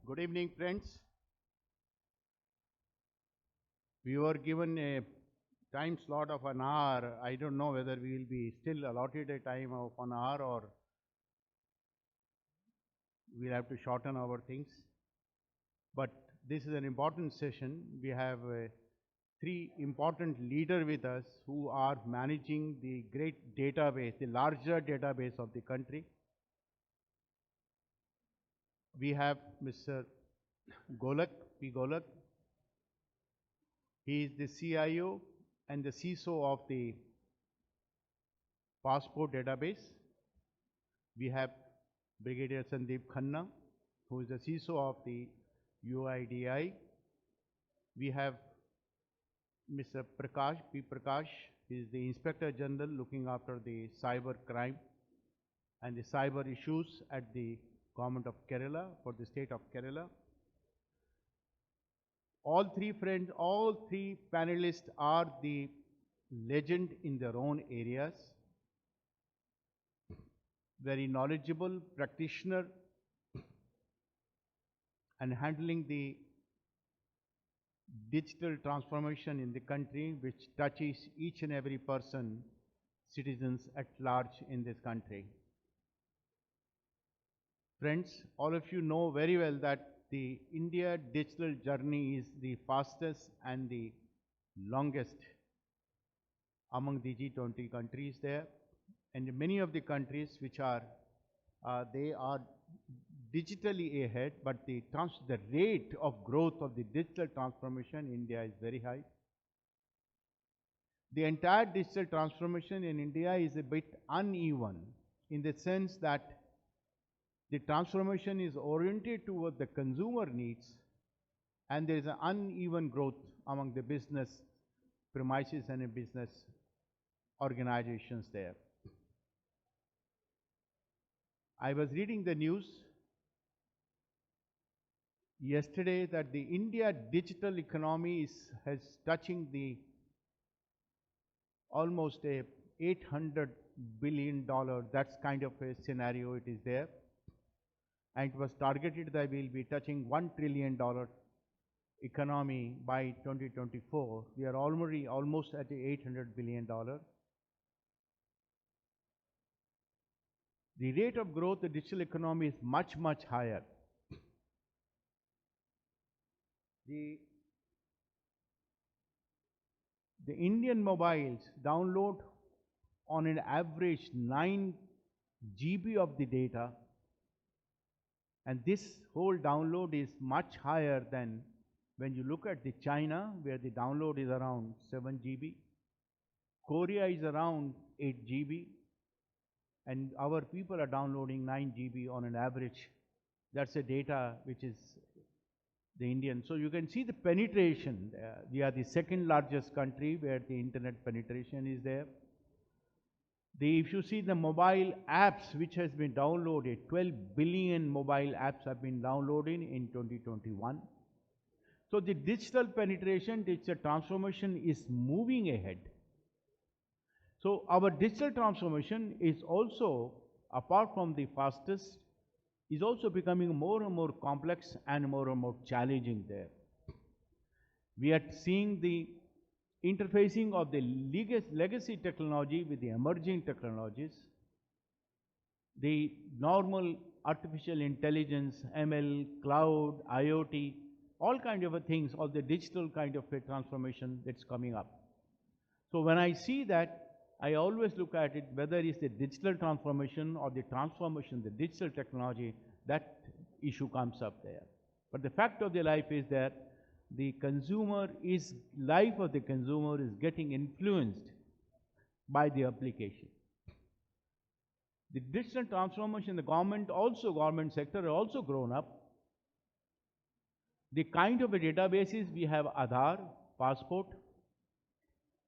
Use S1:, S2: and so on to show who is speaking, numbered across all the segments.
S1: Good evening, friends. We were given a time slot of an hour. I don't know whether we will be still allotted a time of an hour or we'll have to shorten our things. But this is an important session. We have three important leaders with us who are managing the great database, the larger database of the country. We have Mr. Golak, P. Golak. He is the CIO and the CISO of the passport database. We have Brigadier Sandeep Khanna, who is the CISO of the UIDI. We have Mr. Prakash, P. Prakash, he is the Inspector General looking after the cyber crime and the cyber issues at the Government of Kerala, for the state of Kerala. All three panelists are the legend in their own areas, very knowledgeable practitioner and handling the digital transformation in the country, which touches each and every person, citizens at large in this country. Friends, all of you know very well that the India digital journey is the fastest and the longest among the G20 countries there. And many of the countries which are, they are digitally ahead, but the rate of growth of the digital transformation in India is very high. The entire digital transformation in India is a bit uneven in the sense that the transformation is oriented toward the consumer needs and there is an uneven growth among the business premises and business organizations there. I was reading the news yesterday that the India digital economy has touching the almost a $800 billion, that's kind of a scenario it is there. And it was targeted that we will be touching $1 trillion economy by 2024. We are already almost at the $800 billion. The rate of growth of the digital economy is much, much higher. The Indian mobiles download on an average 9 GB of the data, and this whole download is much higher than when you look at the China, where the download is around 7 GB. Korea is around 8 GB. And our people are downloading 9 GB on an average. That's the data which is the Indian. So you can see the penetration. We are the second largest country where the internet penetration is there. If you see the mobile apps which has been downloaded, 12 billion mobile apps have been downloaded in 2021. So the digital penetration, digital transformation is moving ahead. So our digital transformation is also, apart from the fastest, is also becoming more and more complex and more challenging there. We are seeing the interfacing of the legacy technology with the emerging technologies, the normal artificial intelligence, ML, cloud, IoT, all kind of things, all the digital kind of a transformation that's coming up. So when I see that, I always look at it, whether it's the digital transformation or the transformation, the digital technology, that issue comes up there. But the fact of the life is that the life of the consumer is getting influenced by the application. The digital transformation, the government sector are also grown up. The kind of a databases we have, Aadhaar, passport,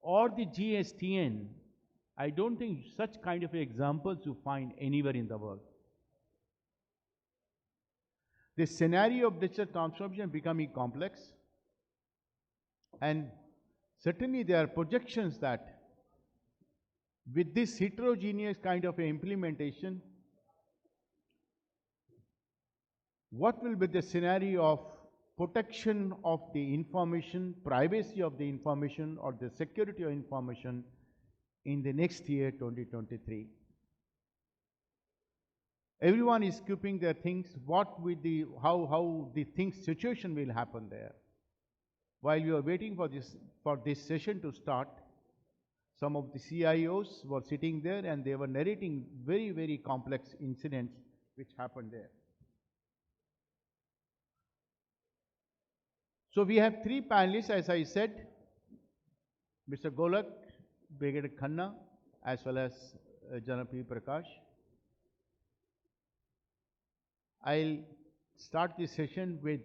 S1: or the GSTN, I don't think such kind of examples you find anywhere in the world. The scenario of digital transformation becoming complex, and certainly there are projections that with this heterogeneous kind of implementation, What will be the scenario of protection of the information, privacy of the information, or the security of information in the next year, 2023? Everyone is keeping their things, how the things situation will happen there. While we are waiting for this session to start, some of the CIOs were sitting there and they were narrating very, very complex incidents which happened there. So we have three panelists, as I said, Mr. Golak, Brigadier Khanna, as well as Janab P. Prakash. I'll start this session with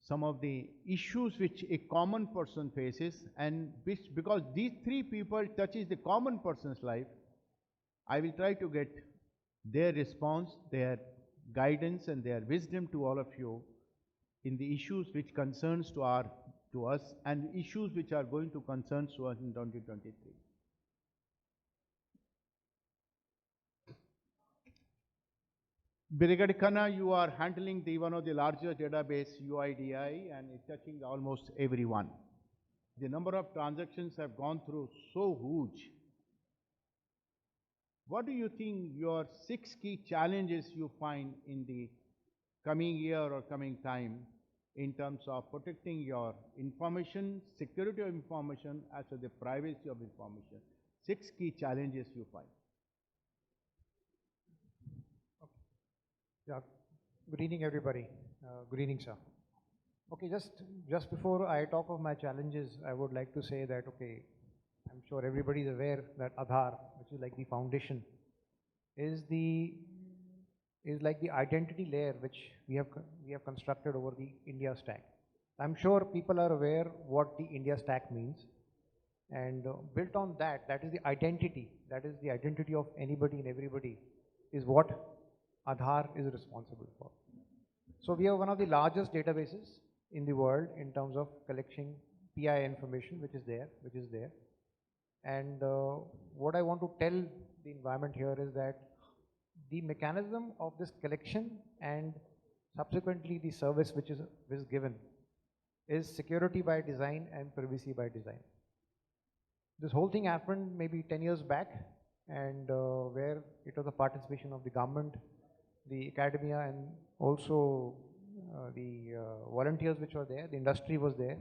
S1: some of the issues which a common person faces, and which, because these three people touches the common person's life, I will try to get their response, their guidance and their wisdom to all of you in the issues which concerns to us and issues which are going to concern to us in 2023. Brigadier Khanna, you are handling one of the largest database UIDI and it's touching almost everyone. The number of transactions have gone through so huge. What do you think your 6 key challenges you find in the coming year or coming time in terms of protecting your information, security of information, as well as the privacy of information? 6 key challenges you find.
S2: Okay. Yeah. Good evening, everybody. Good evening, sir. Okay, just before I talk of my challenges, I would like to say that, okay, I'm sure everybody is aware that Aadhaar, which is like the foundation, is like the identity layer which we have constructed over the India stack. I'm sure people are aware what the India stack means, and built on that, that is the identity of anybody and everybody, is what Aadhaar is responsible for. So we are one of the largest databases in the world in terms of collecting PI information, which is there. And what I want to tell the environment here is that the mechanism of this collection and subsequently the service which is given is security by design and privacy by design. This whole thing happened maybe 10 years back, and where it was a participation of the government, the academia, and also the volunteers which were there. The industry was there.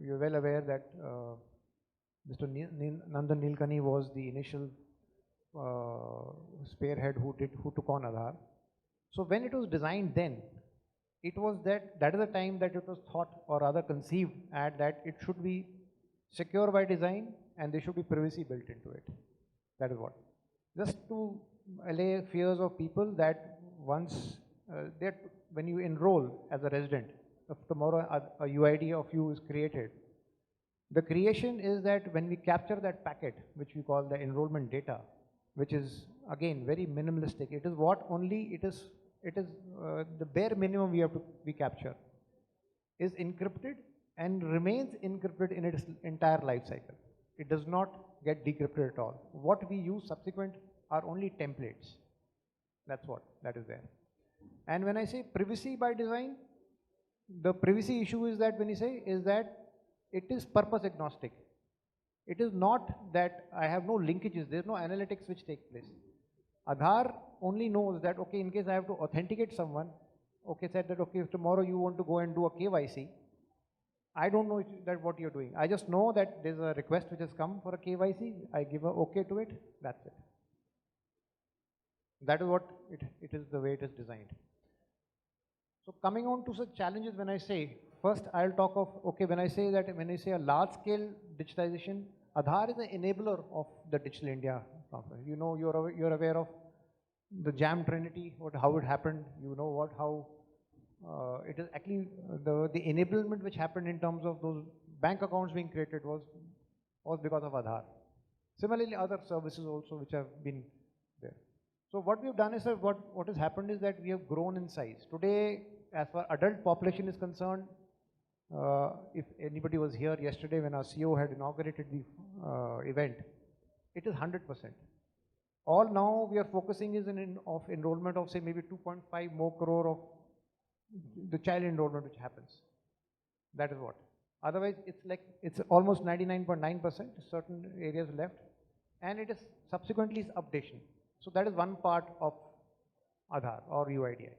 S2: You're well aware that Mr. Nandan Nilekani was the initial spearhead who took on Aadhaar. So when it was designed then, it was that is the time that it was thought, or rather conceived, at that it should be secure by design and there should be privacy built into it. That is what. Just to allay fears of people that once when you enroll as a resident, if tomorrow a UID of you is created, the creation is that when we capture that packet, which we call the enrollment data, which is again very minimalistic. It is what only it is the bare minimum we capture is encrypted and remains encrypted in its entire life cycle. It does not get decrypted at all. What we use subsequent are only templates. That's what that is there. And when I say privacy by design, the privacy issue is that when you say is that it is purpose agnostic. It is not that I have no linkages, there is no analytics which take place. Aadhaar only knows that, okay, in case I have to authenticate someone, okay, said that, okay, if tomorrow you want to go and do a KYC, I don't know that what you're doing. I just know that there's a request which has come for a KYC, I give a okay to it, that's it. That is what it is, the way it is designed. So coming on to such challenges, when I say, first I'll talk of, okay, when I say a large scale digitization, Aadhaar is an enabler of the Digital India. You know, you're aware of the Jam Trinity, how it happened. You know how it is actually the enablement which happened in terms of those bank accounts being created was because of Aadhaar. Similarly, other services also which have been there. So what we've done is that what has happened is that we have grown in size. Today, as far adult population is concerned, if anybody was here yesterday when our CEO had inaugurated the event, it is 100%. All now we are focusing is of enrollment of say maybe 2.5 more crore of the child enrollment which happens. That is what. Otherwise, it's like it's almost 99.9%. Certain areas left, and it is subsequently is updation. So that is one part of Aadhaar or UIDI.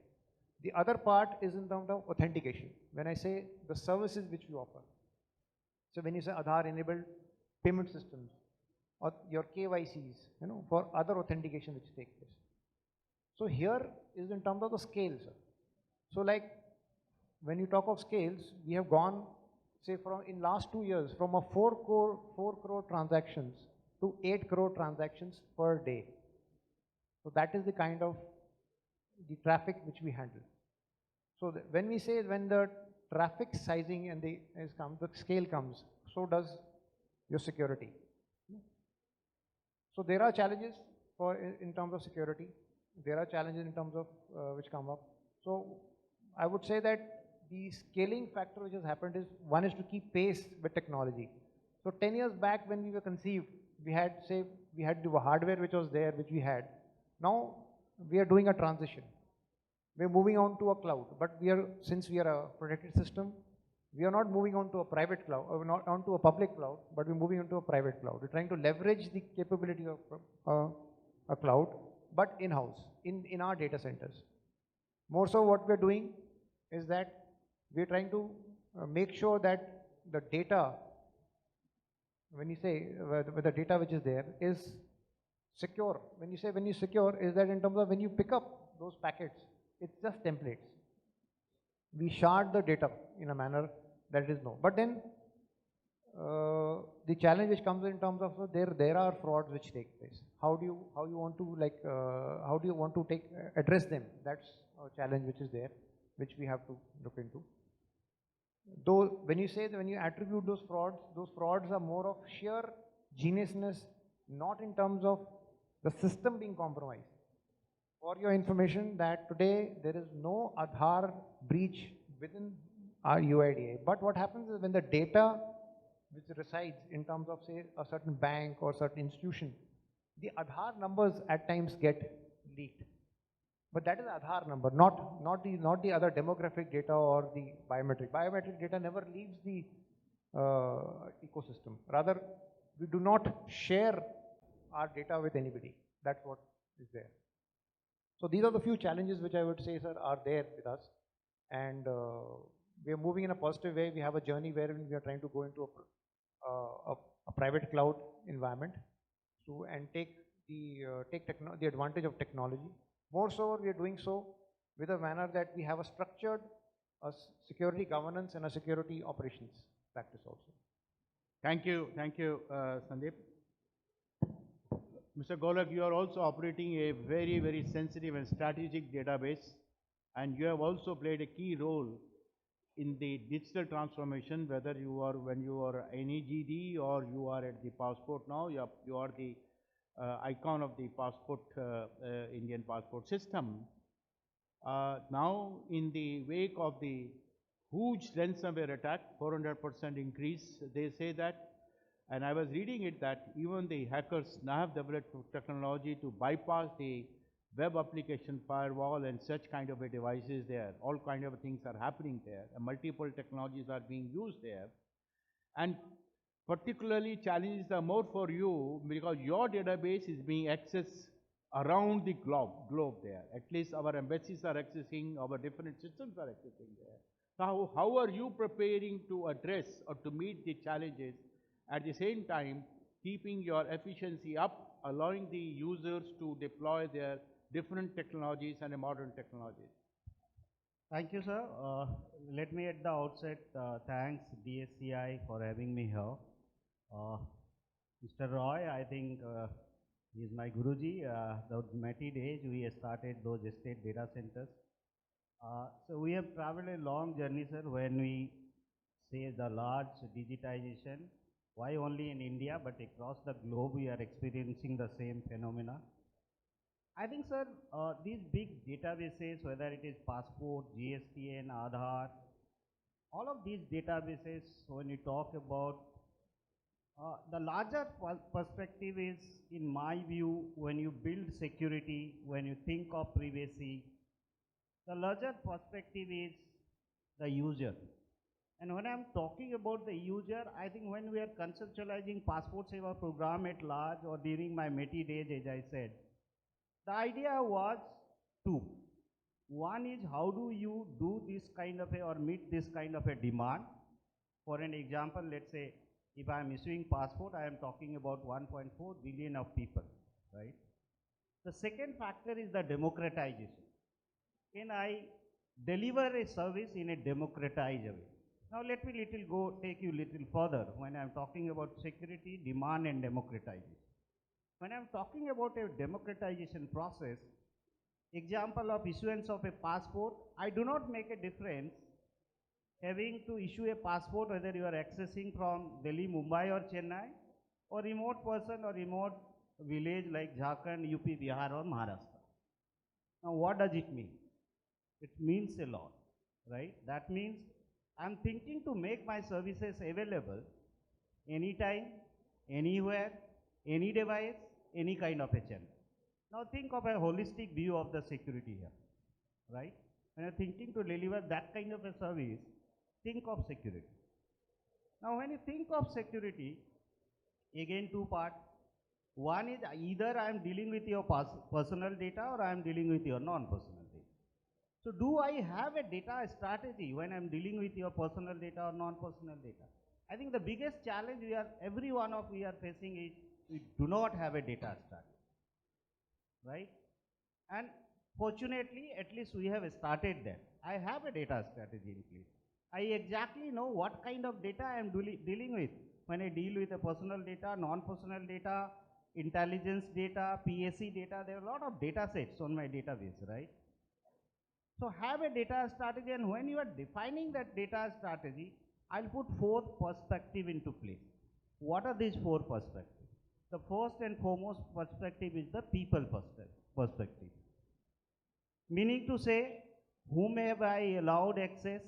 S2: The other part is in terms of authentication. When I say the services which we offer. So when you say Aadhaar enabled payment systems or your KYCs, for other authentication which take place. So here is in terms of the scale, sir. So like when you talk of scales, we have gone, say in last 2 years, from a 4 crore transactions to 8 crore transactions per day. So that is the kind of the traffic which we handle. So when we say when the traffic sizing and the scale comes, so does your security. So there are challenges in terms of security. There are challenges in terms of which come up. So I would say that the scaling factor which has happened is one is to keep pace with technology. So 10 years back when we were conceived, we had the hardware which was there, which we had. Now we are doing a transition. We're moving on to a cloud, but since we are a protected system, we are not moving on to a private cloud, or not onto a public cloud, but we're moving into a private cloud. We're trying to leverage the capability of a cloud, but in-house, in our data centers. More so what we're doing is that we're trying to make sure that the data, when you say the data which is there is secure. When you secure, is that in terms of when you pick up those packets, it's just templates. We shard the data in a manner that is no. But then the challenge which comes in terms of there are frauds which take place. How do you want to address them? That's a challenge which is there, which we have to look into. Though when you attribute those frauds are more of sheer geniusness, not in terms of the system being compromised. For your information, that today there is no Aadhaar breach within our UIDA. But what happens is when the data which resides in terms of say a certain bank or certain institution, the Aadhaar numbers at times get leaked. But that is Aadhaar number, not the other demographic data or the biometric. Biometric data never leaves the ecosystem. Rather, we do not share our data with anybody. That's what is there. So these are the few challenges which I would say, sir, are there with us. And we are moving in a positive way. We have a journey wherein we are trying to go into a private cloud environment and take the advantage of technology. More so, we are doing so with a manner that we have a structured security governance and a security operations practice also.
S1: Thank you, Sandeep. Mr. Golak, you are also operating a very, very sensitive and strategic database, and you have also played a key role in the digital transformation, whether when you are NEGD or you are at the passport now, you are the icon of the passport, Indian passport system. Now, in the wake of the huge ransomware attack, 400% increase, they say that, and I was reading it that even the hackers now have developed technology to bypass the web application firewall and such kind of devices there. All kind of things are happening there. And multiple technologies are being used there. And particularly challenges are more for you because your database is being accessed around the globe there. At least our embassies are accessing, our different systems are accessing there. So how are you preparing to address or to meet the challenges, at the same time keeping your efficiency up, allowing the users to deploy their different technologies and modern technologies?
S3: Thank you, sir. Let me at the outset thanks DSCI for having me here. Mr. Roy, I think he is my Guruji. Those METI days, we started those state data centers. So we have traveled a long journey, sir, when we say the large digitization. Why only in India, but across the globe we are experiencing the same phenomena. I think, sir, these big databases, whether it is passport, GSTN, Aadhaar, all of these databases, when you talk about The larger perspective is, in my view, when you build security, when you think of privacy, the larger perspective is the user. And when I'm talking about the user, I think when we are conceptualizing Passport Seva program at large or during my METI days, as I said, the idea was two. One is how do you do this kind of a or meet this kind of a demand. For an example, let's say if I am issuing passport, I am talking about 1.4 billion of people, right? The second factor is the democratization. Can I deliver a service in a democratized way? Now let me take you little further when I am talking about security, demand and democratization. When I am talking about a democratization process, example of issuance of a passport, I do not make a difference having to issue a passport whether you are accessing from Delhi, Mumbai or Chennai, or remote person or remote village like Jharkhand, UP, Bihar or Maharashtra. Now what does it mean? It means a lot, right? That means I'm thinking to make my services available anytime, anywhere, any device, any kind of a channel. Now think of a holistic view of the security here, right? When you're thinking to deliver that kind of a service, think of security. Now when you think of security, again two parts. One is either I am dealing with your personal data or I am dealing with your non-personal data. So do I have a data strategy when I am dealing with your personal data or non-personal data? I think the biggest challenge every one of we are facing is we do not have a data strategy, right? And fortunately, at least we have started that. I have a data strategy in place. I exactly know what kind of data I am dealing with. When I deal with a personal data, non-personal data, intelligence data, PSC data, there are a lot of data sets on my database, right? So have a data strategy, and when you are defining that data strategy, I'll put four perspectives into place. What are these four perspectives? The first and foremost perspective is the people perspective. Meaning to say, whom have I allowed access?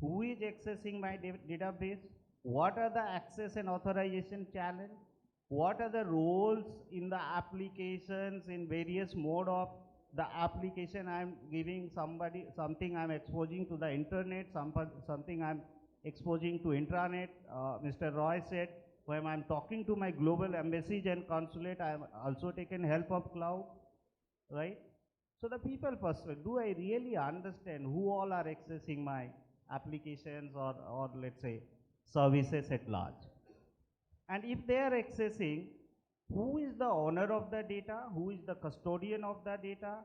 S3: Who is accessing my database? What are the access and authorization channels? What are the roles in the applications in various mode of the application I am giving something I am exposing to the internet, something I am exposing to intranet. Mr. Roy said, when I am talking to my global embassies and consulate, I am also taken help of cloud, right? So the people perspective, do I really understand who all are accessing my applications or let's say services at large? And if they are accessing, who is the owner of the data? Who is the custodian of the data?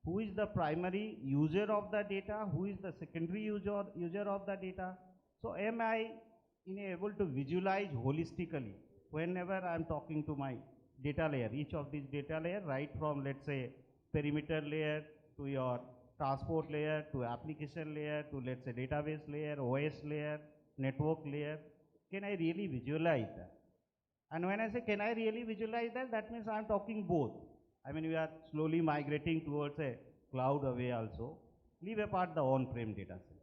S3: Who is the primary user of the data? Who is the secondary user of the data? So am I able to visualize holistically whenever I am talking to my data layer, each of these data layer, right from let's say perimeter layer to your transport layer to application layer to let's say database layer, OS layer, network layer. Can I really visualize that? And when I say can I really visualize that, that means I am talking both. I mean we are slowly migrating towards a cloud away also. Leave apart the on-prem data set.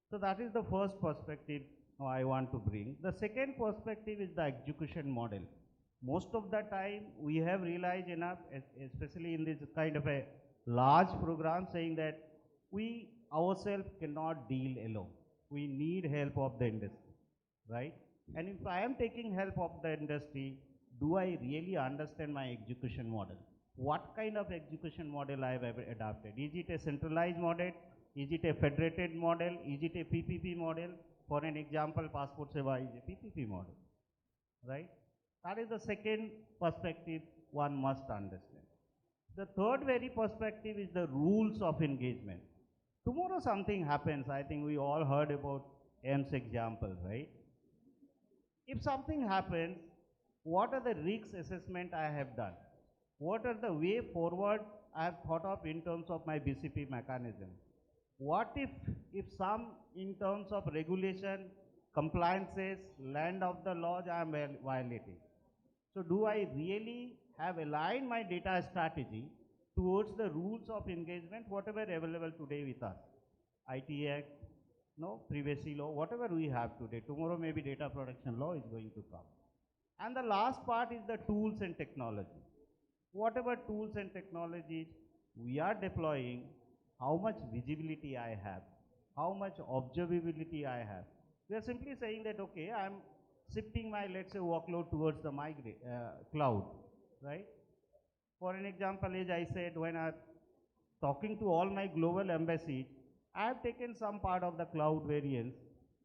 S3: So that is the first perspective I want to bring. The second perspective is the execution model. Most of the time we have realized enough, especially in this kind of a large program, saying that we ourselves cannot deal alone. We need help of the industry, right? And if I am taking help of the industry, do I really understand my execution model? What kind of execution model I have adopted? Is it a centralized model? Is it a federated model? Is it a PPP model? For an example, Passport Seva is a PPP model, right? That is the second perspective one must understand. The third very perspective is the rules of engagement. Tomorrow something happens, I think we all heard about AISS example, right? If something happens, what are the risk assessment I have done? What are the way forward I have thought of in terms of my BCP mechanism? What if some in terms of regulation, compliances, land of the laws I am violating? So do I really have aligned my data strategy towards the rules of engagement, whatever available today with us? IT Act, no, privacy law, whatever we have today. Tomorrow maybe data protection law is going to come. And the last part is the tools and technology. Whatever tools and technologies we are deploying, how much visibility I have, how much observability I have. We are simply saying that, okay, I'm shifting my, let's say, workload towards the cloud, right? For an example, as I said, when I'm talking to all my global embassies, I have taken some part of the cloud variants,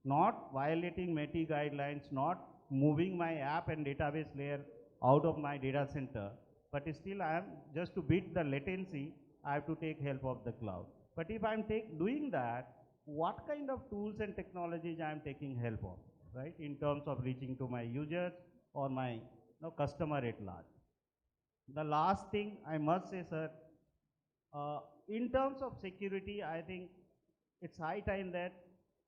S3: not violating METI guidelines, not moving my app and database layer out of my data center, but still I am, just to beat the latency, I have to take help of the cloud. But if I'm doing that, what kind of tools and technologies I am taking help of, right, in terms of reaching to my users or my customer at large. The last thing I must say, sir, in terms of security, I think it's high time that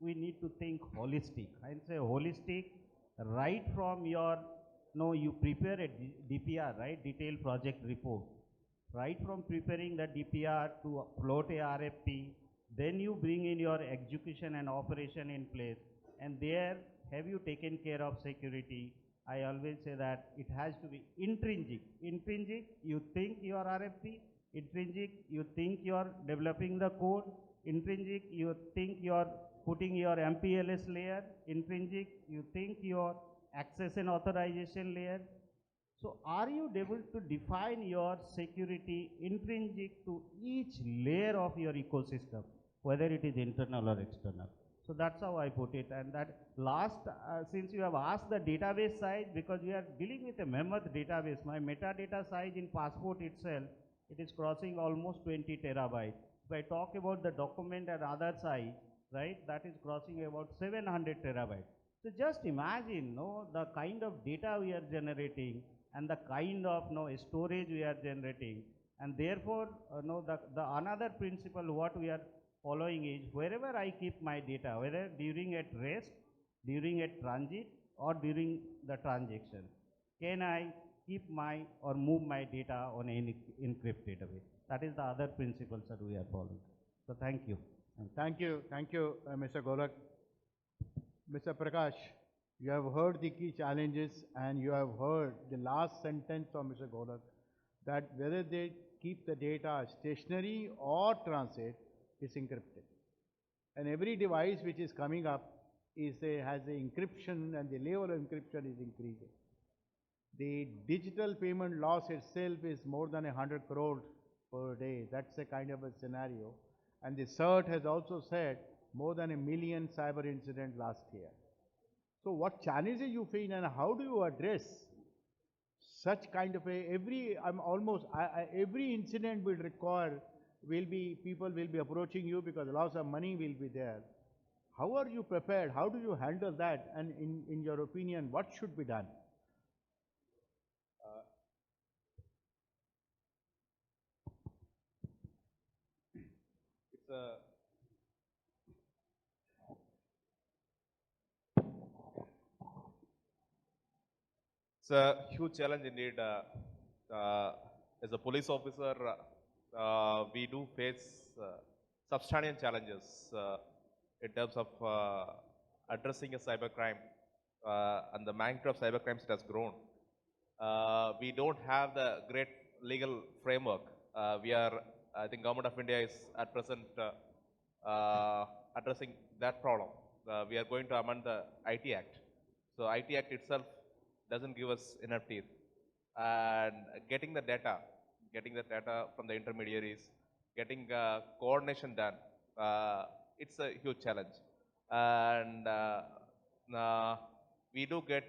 S3: we need to think holistic. I say holistic, right from your, you prepare a DPR, right, detailed project report. Right from preparing the DPR to float a RFP, then you bring in your execution and operation in place, and there have you taken care of security. I always say that it has to be intrinsic. Intrinsic, you think your RFP. Intrinsic, you think you are developing the code. Intrinsic, you think you are putting your MPLS layer. Intrinsic, you think your access and authorization layer. So are you able to define your security intrinsic to each layer of your ecosystem, whether it is internal or external? So that's how I put it. And that last, since you have asked the database size, because we are dealing with a mammoth database, my metadata size in passport itself, it is crossing almost 20 terabytes. If I talk about the document and other size, right, that is crossing about 700 terabytes. So just imagine, the kind of data we are generating and the kind of storage we are generating, and therefore the another principle what we are following is wherever I keep my data, whether during at rest, during a transit, or during the transaction, can I keep my or move my data on any encrypted way? That is the other principles that we are following. So thank you.
S1: Thank you, Mr. Golak. Mr. Prakash, you have heard the key challenges and you have heard the last sentence of Mr. Golak, that whether they keep the data stationary or transit is encrypted. And every device which is coming up has the encryption, and the level of encryption is increasing. The digital payment loss itself is more than 100 crores per day. That's a kind of a scenario. And the CERT has also said more than 1 million cyber incidents last year. So what challenges you face and how do you address such kind of every incident will require, people will be approaching you because loss of money will be there. How are you prepared? How do you handle that? And in your opinion, what should be done?
S4: It's a huge challenge indeed. As a police officer, we do face substantial challenges in terms of addressing a cybercrime and the magnitude of cybercrimes it has grown. We don't have the great legal framework. I think Government of India is at present addressing that problem. We are going to amend the IT Act. So IT Act itself doesn't give us enough teeth. And getting the data from the intermediaries, getting coordination done, it's a huge challenge. And we do get,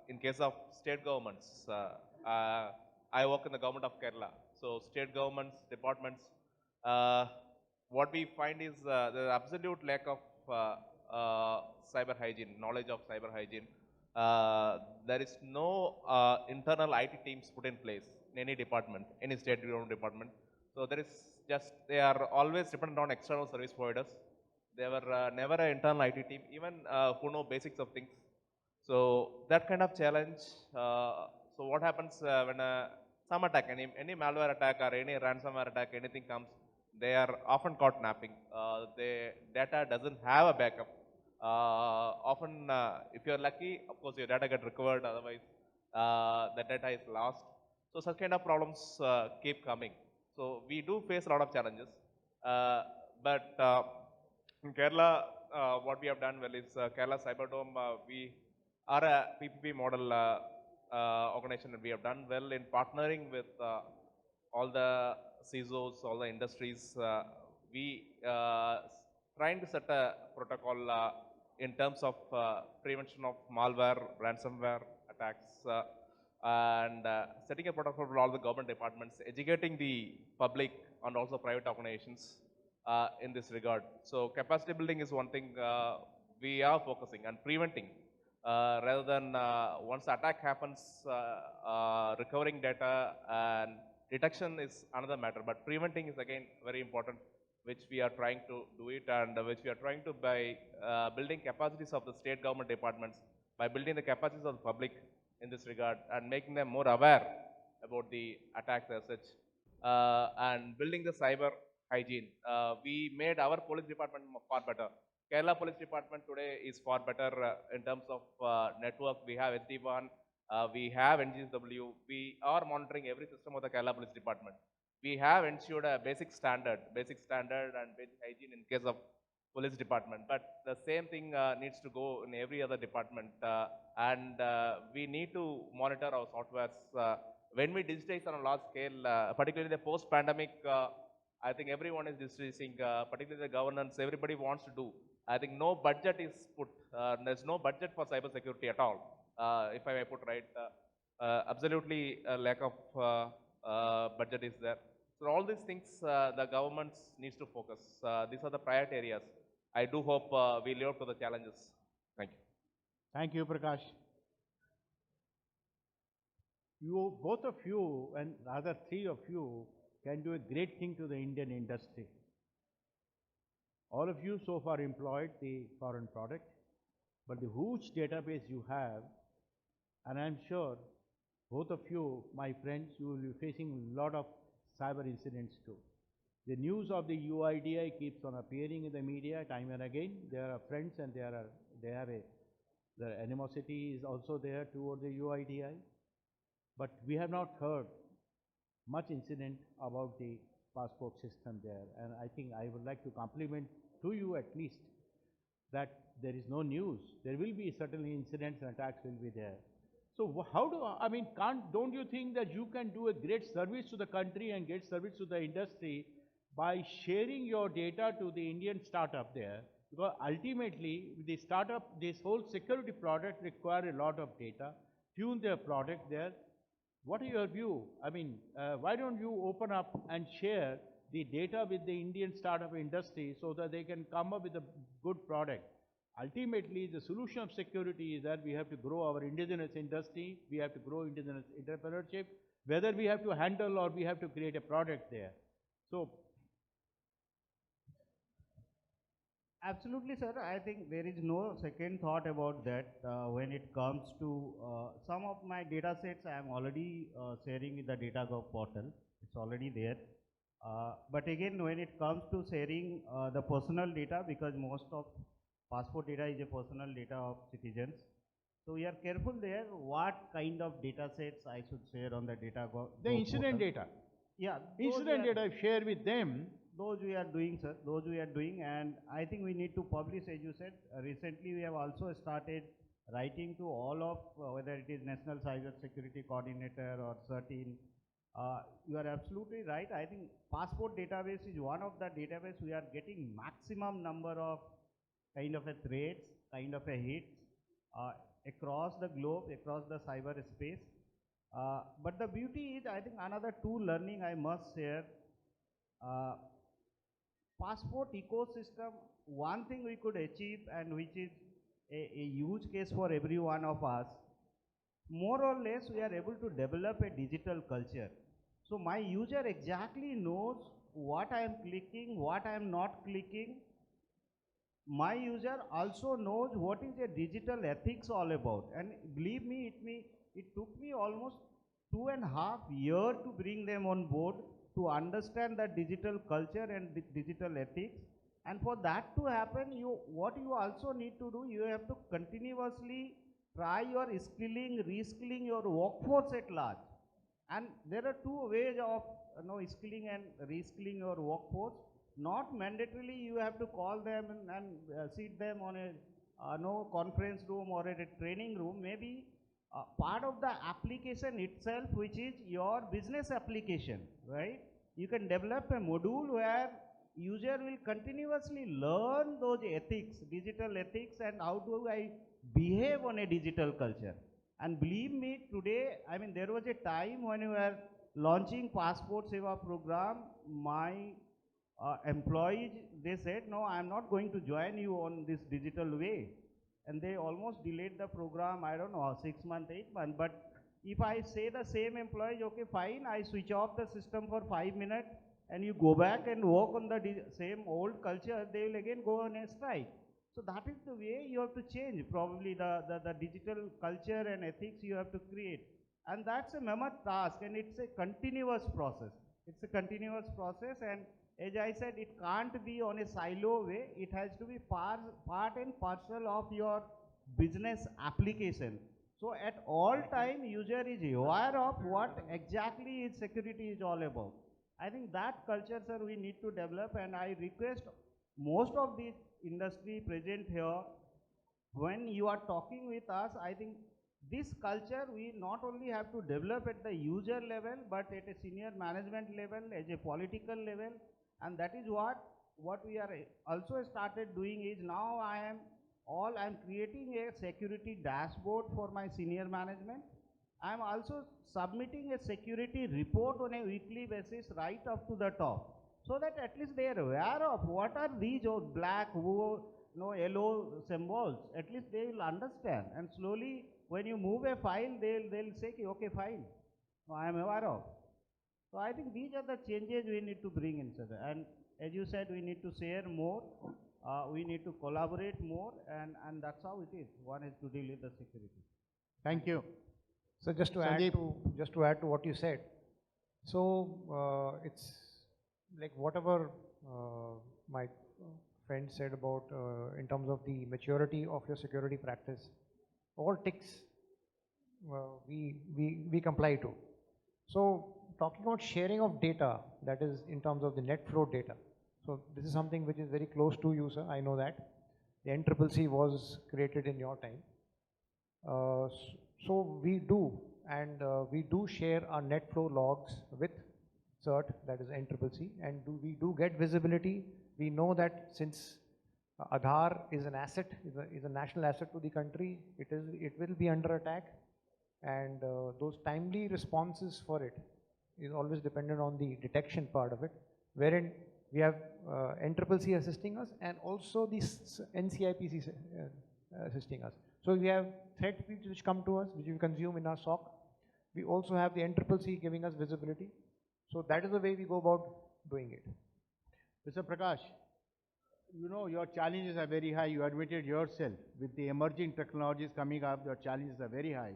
S4: in case of state governments, I work in the government of Kerala. So state governments, departments, what we find is the absolute lack of cyber hygiene, knowledge of cyber hygiene. There is no internal IT teams put in place in any department, any state-government department. So there is they are always dependent on external service providers. They were never an internal IT team, even who know basics of things. So that kind of challenge. So what happens when some attack, any malware attack or any ransomware attack, anything comes, they are often caught napping. The data doesn't have a backup. Often, if you're lucky, of course, your data get recovered. Otherwise, the data is lost. So such kind of problems keep coming. So we do face a lot of challenges. But in Kerala, what we have done well is Kerala Cyberdome, we are a PPP model organization, and we have done well in partnering with all the CISOs, all the industries. We trying to set a protocol in terms of prevention of malware, ransomware attacks, and setting a protocol for all the government departments, educating the public and also private organizations in this regard. So capacity building is one thing we are focusing and preventing rather than once the attack happens, recovering data and detection is another matter, but preventing is again very important, which we are trying to do it, and which we are trying to by building capacities of the state government departments, by building the capacities of the public in this regard and making them more aware about the attacks as such, and building the cyber hygiene. We made our police department far better. Kerala Police Department today is far better in terms of network. We have SD1, we have NGSW. We are monitoring every system of the Kerala Police Department. We have ensured a basic standard and basic hygiene in case of police department. But the same thing needs to go in every other department, and we need to monitor our softwares. When we digitize on a large scale, particularly the post-pandemic, I think everyone is digitizing, particularly the governance, everybody wants to do. I think no budget is put, there's no budget for cybersecurity at all, if I may put right. Absolutely a lack of budget is there. So all these things the governments needs to focus. These are the priority areas. I do hope we live up to the challenges. Thank you.
S1: Thank you, Prakash. You, both of you, and rather three of you, can do a great thing to the Indian industry. All of you so far employed the foreign product, but the huge database you have, and I'm sure both of you, my friends, you will be facing a lot of cyber incidents too. The news of the UIDI keeps on appearing in the media time and again. There are friends and the animosity is also there toward the UIDI. But we have not heard much incident about the passport system there. And I think I would like to compliment to you at least that there is no news. There will be certainly incidents and attacks will be there. So how do, I mean, don't you think that you can do a great service to the country and great service to the industry by sharing your data to the Indian startup there? Because ultimately, the startup, this whole security product require a lot of data, tune their product there. What are your view? I mean, why don't you open up and share the data with the Indian startup industry so that they can come up with a good product? Ultimately, the solution of security is that we have to grow our indigenous industry, we have to grow indigenous entrepreneurship, whether we have to handle or we have to create a product there. So,
S3: absolutely, sir. I think there is no second thought about that when it comes to some of my data sets. I am already sharing in the DataGov portal. It's already there. But again, when it comes to sharing the personal data, because most of passport data is a personal data of citizens. So we are careful there what kind of data sets I should share on the DataGov.
S1: The incident data.
S3: Yeah.
S1: Incident data share with them.
S3: Those we are doing, sir. Those we are doing, and I think we need to publish, as you said. Recently, we have also started writing to all of, whether it is National Cyber Security Coordinator or CERTIN. You are absolutely right. I think passport database is one of the database we are getting maximum number of kind of a threats, kind of a hits across the globe, across the cyber space. But the beauty is, I think another two learning I must share. Passport ecosystem, one thing we could achieve, and which is a huge case for every one of us, more or less we are able to develop a digital culture. So my user exactly knows what I am clicking, what I am not clicking. My user also knows what is a digital ethics all about. And believe me, it took me almost 2.5 years to bring them on board to understand the digital culture and digital ethics. And for that to happen, what you also need to do, you have to continuously try your skilling, reskilling your workforce at large. And there are two ways of skilling and reskilling your workforce. Not mandatorily you have to call them and sit them on a no conference room or at a training room. Maybe part of the application itself, which is your business application, right? You can develop a module where user will continuously learn those ethics, digital ethics, and how do I behave on a digital culture. And believe me, today, I mean, there was a time when we were launching Passport Seva program, my employees, they said, no, I'm not going to join you on this digital way. And they almost delayed the program, I don't know, 6 months, 8 months. But if I say the same employees, okay, fine, I switch off the system for 5 minutes, and you go back and work on the same old culture, they will again go on a strike. So that is the way you have to change, probably the digital culture and ethics you have to create. And that's a mammoth task, and it's a continuous process. It's a continuous process, and as I said, it can't be on a silo way. It has to be part and parcel of your business application. So at all time, user is aware of what exactly security is all about. I think that culture, sir, we need to develop, and I request most of the industry present here, when you are talking with us, I think this culture we not only have to develop at the user level, but at a senior management level, as a political level, and that is what we are also started doing is now I'm creating a security dashboard for my senior management. I'm also submitting a security report on a weekly basis right up to the top, so that at least they are aware of what are these black, yellow symbols. At least they will understand, and slowly when you move a file, they'll say, okay, fine, no, I am aware of. So I think these are the changes we need to bring in, sir. And as you said, we need to share more, we need to collaborate more, and that's how it is. One is to deal with the security.
S1: Thank you.
S2: So just to add to what you said, so it's like whatever my friend said about in terms of the maturity of your security practice, all ticks we comply to. So talking about sharing of data, that is in terms of the net flow data. So this is something which is very close to you, sir. I know that the NCCC was created in your time. So we do, and we do share our net flow logs with CERT, that is NCCC, and we do get visibility. We know that since Aadhaar is an asset, is a national asset to the country, it will be under attack, and those timely responses for it is always dependent on the detection part of it, wherein we have NCCC assisting us and also the NCIPC assisting us. So we have threat feeds which come to us, which we consume in our SOC. We also have the NCCC giving us visibility. So that is the way we go about doing it.
S1: Mr. Prakash, you know your challenges are very high. You admitted yourself. With the emerging technologies coming up, your challenges are very high.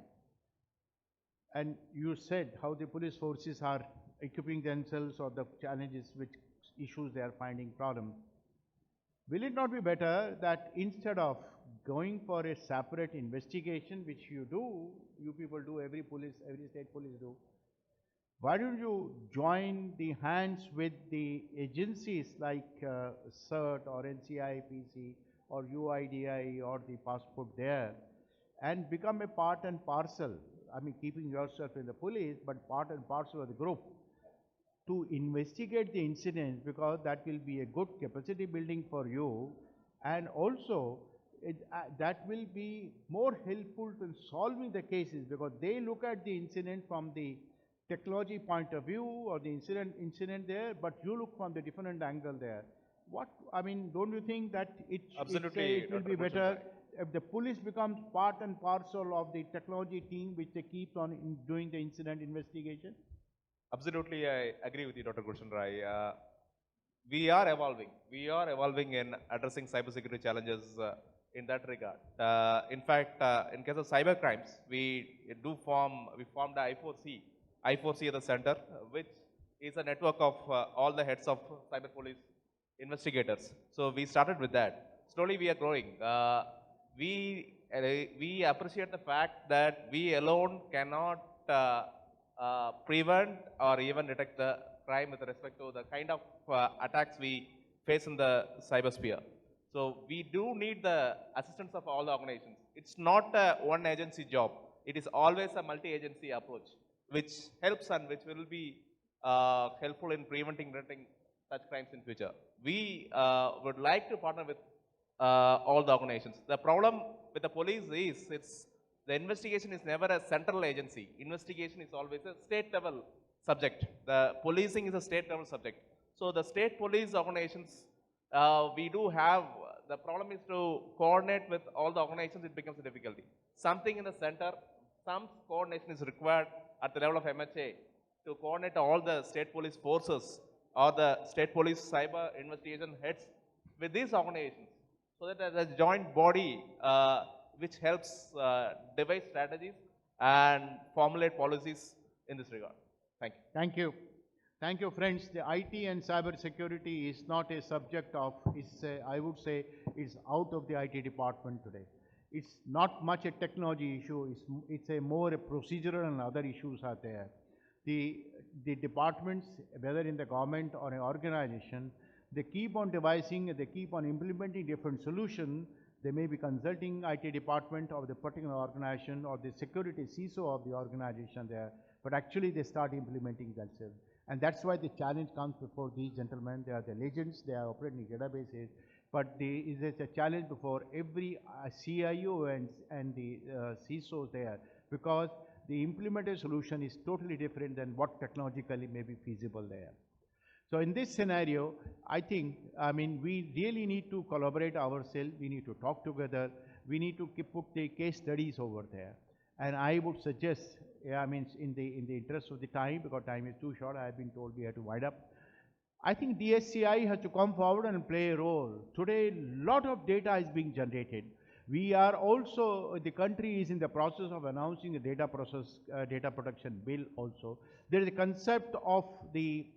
S1: And you said how the police forces are equipping themselves or the challenges which issues they are finding problem. Will it not be better that instead of going for a separate investigation, which you do, you people do, every state police do, why don't you join the hands with the agencies like CERT or NCIPC or UIDI or the passport there, and become a part and parcel, I mean keeping yourself in the police, but part and parcel of the group, to investigate the incidents, because that will be a good capacity building for you, and also that will be more helpful to solving the cases, because they look at the incident from the technology point of view or the incident there, but you look from the different angle there. I mean, don't you think that it will be better if the police becomes part and parcel of the technology team which they keep on doing the incident investigation?
S4: Absolutely, I agree with you, Dr. Gulshan Rai. We are evolving. We are evolving in addressing cybersecurity challenges in that regard. In fact, in case of cyber crimes, we formed the I4C at the center, which is a network of all the heads of cyber police investigators. So we started with that. Slowly we are growing. we appreciate the fact that we alone cannot prevent or even detect the crime with respect to the kind of attacks we face in the cybersphere. So we do need the assistance of all the organizations. It's not a one agency job. It is always a multi-agency approach, which helps and which will be helpful in preventing such crimes in future. We would like to partner with all the organizations. The problem with the police is the investigation is never a central agency. Investigation is always a state level subject. The policing is a state level subject. So the state police organizations, we do have, the problem is to coordinate with all the organizations, it becomes a difficulty. Something in the center, some coordination is required at the level of MHA to coordinate all the state police forces or the state police cyber investigation heads with these organizations, so that as a joint body which helps devise strategies and formulate policies in this regard. Thank you.
S1: Thank you. Thank you, friends. The IT and cyber security is not a subject of, I would say, it's out of the IT department today. It's not much a technology issue, it's a more a procedural and other issues are there. The departments, whether in the government or an organization, they keep on devising, they keep on implementing different solutions. They may be consulting IT department of the particular organization or the security CISO of the organization there, but actually they start implementing themselves. And that's why the challenge comes before these gentlemen. They are the legends, they are operating databases, but there is a challenge before every CIO and the CISO there, because the implemented solution is totally different than what technologically may be feasible there. So in this scenario, I think, we really need to collaborate ourselves, we need to talk together, we need to put the case studies over there. And I would suggest, in the interest of the time, because time is too short, I have been told we have to wind up. I think DSCI has to come forward and play a role. Today, a lot of data is being generated. We are also, the country is in the process of announcing a data protection bill also. There is a concept of the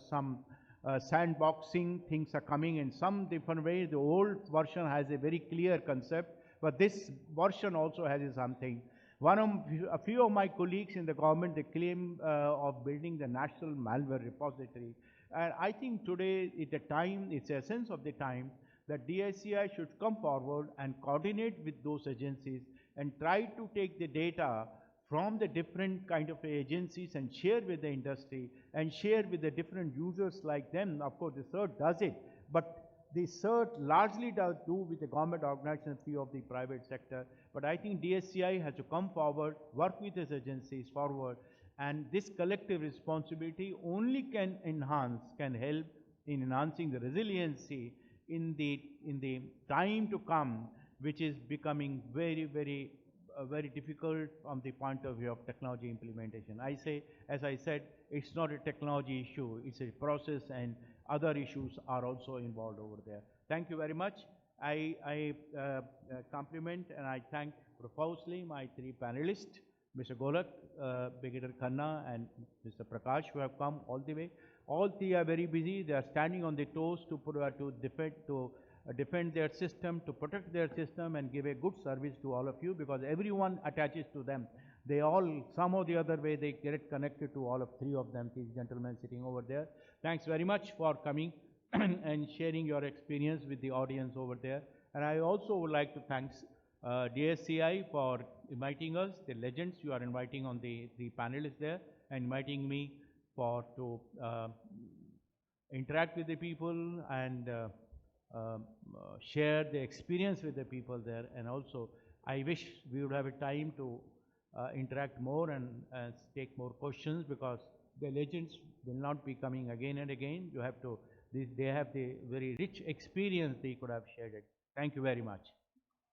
S1: some sandboxing things are coming in some different ways. The old version has a very clear concept, but this version also has something. A few of my colleagues in the government, they claim of building the national malware repository. And I think today is the time, it's the essence of the time, that DSCI should come forward and coordinate with those agencies and try to take the data from the different kind of agencies and share with the industry and share with the different users like them. Of course, the CERT does it, but the CERT largely does do with the government organizations, few of the private sector. But I think DSCI has to come forward, work with these agencies forward, and this collective responsibility only can help in enhancing the resiliency in the time to come, which is becoming very, very very difficult from the point of view of technology implementation. As I said, it's not a technology issue, it's a process, and other issues are also involved over there. Thank you very much. I compliment and I thank profusely my three panelists, Mr. Golak, Brigadier Khanna, and Mr. Prakash, who have come all the way. All three are very busy. They are standing on their toes to defend their system, to protect their system, and give a good service to all of you, because everyone attaches to them. They all, some or the other way, they get connected to all of three of them, these gentlemen sitting over there. Thanks very much for coming and sharing your experience with the audience over there. And I also would like to thank DSCI for inviting us, the legends you are inviting on the panelists there, and inviting me to interact with the people and share the experience with the people there. And also, I wish we would have a time to interact more and take more questions, because the legends will not be coming again and again. They have the very rich experience they could have shared it. Thank you very much.